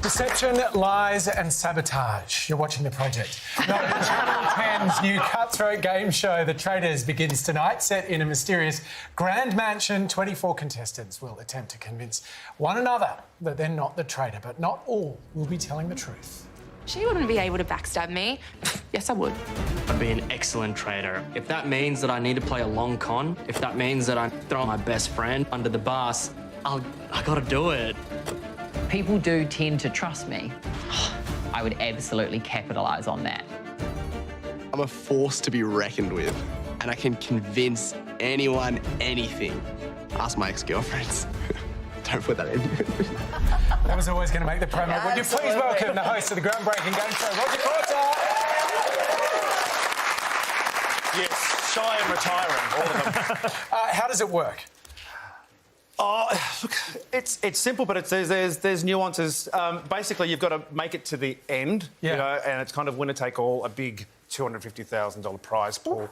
Deception, lies and sabotage. You're watching The Project. Now, Channel 10's new cutthroat game show, The Traitors, begins tonight. Set in a mysterious grand mansion, 24 contestants will attempt to convince one another that they're not the traitor, but not all will be telling the truth. She wouldn't be able to backstab me. Yes, I would. I'd be an excellent traitor. If that means that I need to play a long con, if that means that I'm throwing my best friend under the bus, I gotta do it. People do tend to trust me. I would absolutely capitalise on that. I'm a force to be reckoned with, and I can convince anyone anything. Ask my ex-girlfriends. Don't put that in. That was always going to make the promo. Would you please welcome the host of the groundbreaking game show, Rodger Corser? Yes, shy and retiring, all of them. How does it work? Look, it's simple, but there's nuances. Basically, you've got to make it to the end, you know, and it's kind of winner take all, a big $250,000 prize pool.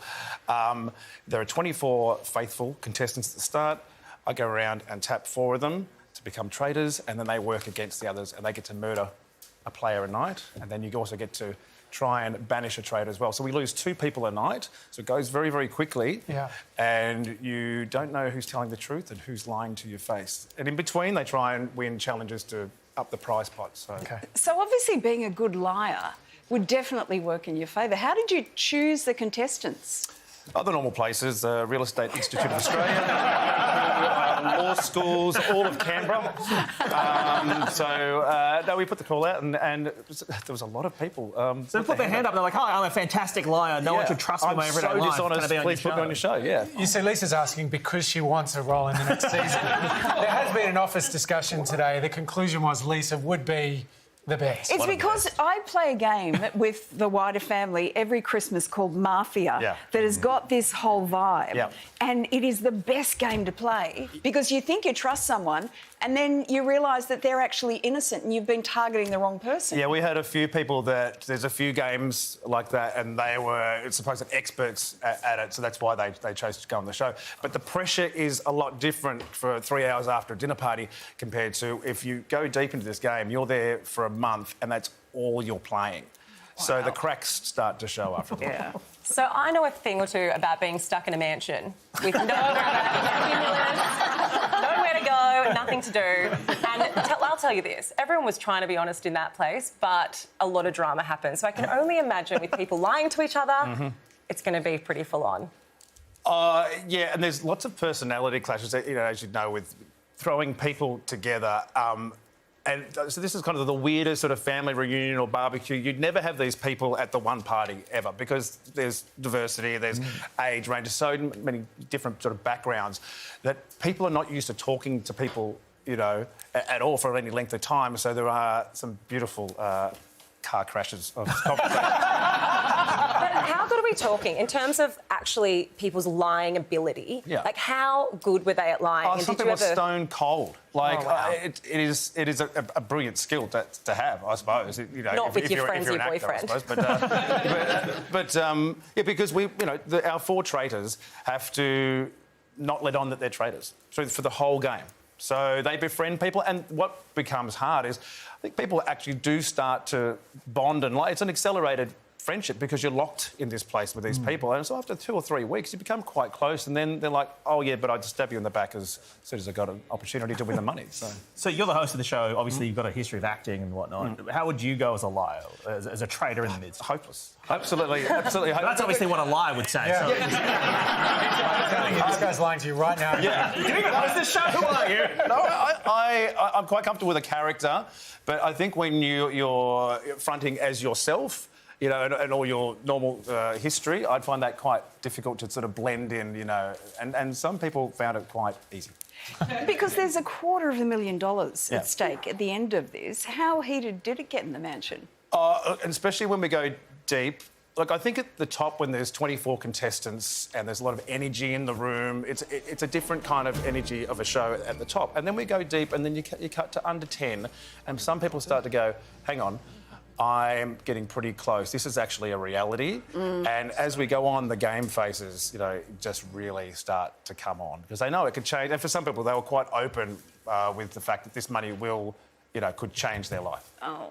There are 24 faithful contestants at the start. I go around and tap 4 of them to become traitors, and then they work against the others, and they get to murder a player a night, and then you also get to try and banish a traitor as well. So we lose 2 people a night, so it goes very, very quickly, and you don't know who's telling the truth and who's lying to your face. And in between, they try and win challenges to up the prize pot. So obviously being a good liar would definitely work in your favour. How did you choose the contestants? Other normal places, Real Estate Institute of Australia, law schools, all of Canberra. No, we put the call out, and there was a lot of people. So they put their hand up, they're like, "Hi, I'm a fantastic liar. No one should trust me in my everyday life. I'm so dishonest, please put me on your show." Yeah. You see, Lisa's asking because she wants a role in the next season. There has been an office discussion today. The conclusion was Lisa would be the best. It's because I play a game with the wider family every Christmas called Mafia that has got this whole vibe. And it is the best game to play because you think you trust someone and then you realise that they're actually innocent and you've been targeting the wrong person. Yeah, we had a few people there's a few games like that and they were supposed experts at it, so that's why they chose to go on the show. But the pressure is a lot different for 3 hours after a dinner party compared to if you go deep into this game, you're there for a month and that's all you're playing. Wow. So the cracks start to show after that. So I know a thing or two about being stuck in a mansion with nowhere to go, nothing to do. And I'll tell you this, everyone was trying to be honest in that place, but a lot of drama happened. So I can only imagine with people lying to each other, it's going to be pretty full on. Yeah, and there's lots of personality clashes, you know, as you know, with throwing people together. And so this is kind of the weirdest sort of family reunion or barbecue. You'd never have these people at the one party ever because there's diversity, there's age ranges, so many different sort of backgrounds that people are not used to talking to people, you know, at all for any length of time. So there are some beautiful car crashes of conversation. But how good are we talking in terms of actually people's lying ability? Like, how good were they at lying? And some people are stone cold. Like, it is a brilliant skill to have, I suppose. You know, not with your friends or your boyfriend. Yeah, because our 4 traitors have to not let on that they're traitors for the whole game. So they befriend people, and what becomes hard is I think people actually do start to bond and it's an accelerated friendship because you're locked in this place with these people. And so after 2 or 3 weeks, you become quite close. And then they're like, oh, yeah, but I just stab you in the back as soon as I got an opportunity to win the money. So you're the host of the show. Obviously, you've got a history of acting and whatnot. How would you go as a liar, as a traitor in the midst? Hopeless. Absolutely hopeless. That's obviously what a liar would say. Yeah. This guy's lying to you right now. Yeah. You didn't even host this show. Who are you? No, I'm quite comfortable with a character, but I think when you're fronting as yourself, you know, and all your normal history, I'd find that quite difficult to sort of blend in, you know, and some people found it quite easy. Because there's $250,000 at stake at the end of this. How heated did it get in the mansion? And especially when we go deep. Look, I think at the top when there's 24 contestants and there's a lot of energy in the room, it's a different kind of energy of a show at the top. And then we go deep and then you cut to under 10 and some people start to go, hang on, I'm getting pretty close. This is actually a reality. And as we go on, the game faces, you know, just really start to come on because they know it could change. And for some people, they were quite open with the fact that this money will could change their life. Oh,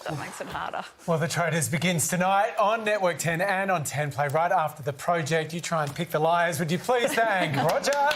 that makes it harder. Well, the Traitors begins tonight on Network 10 and on 10 Play right after the project. You try and pick the liars. Would you please thank Rodger?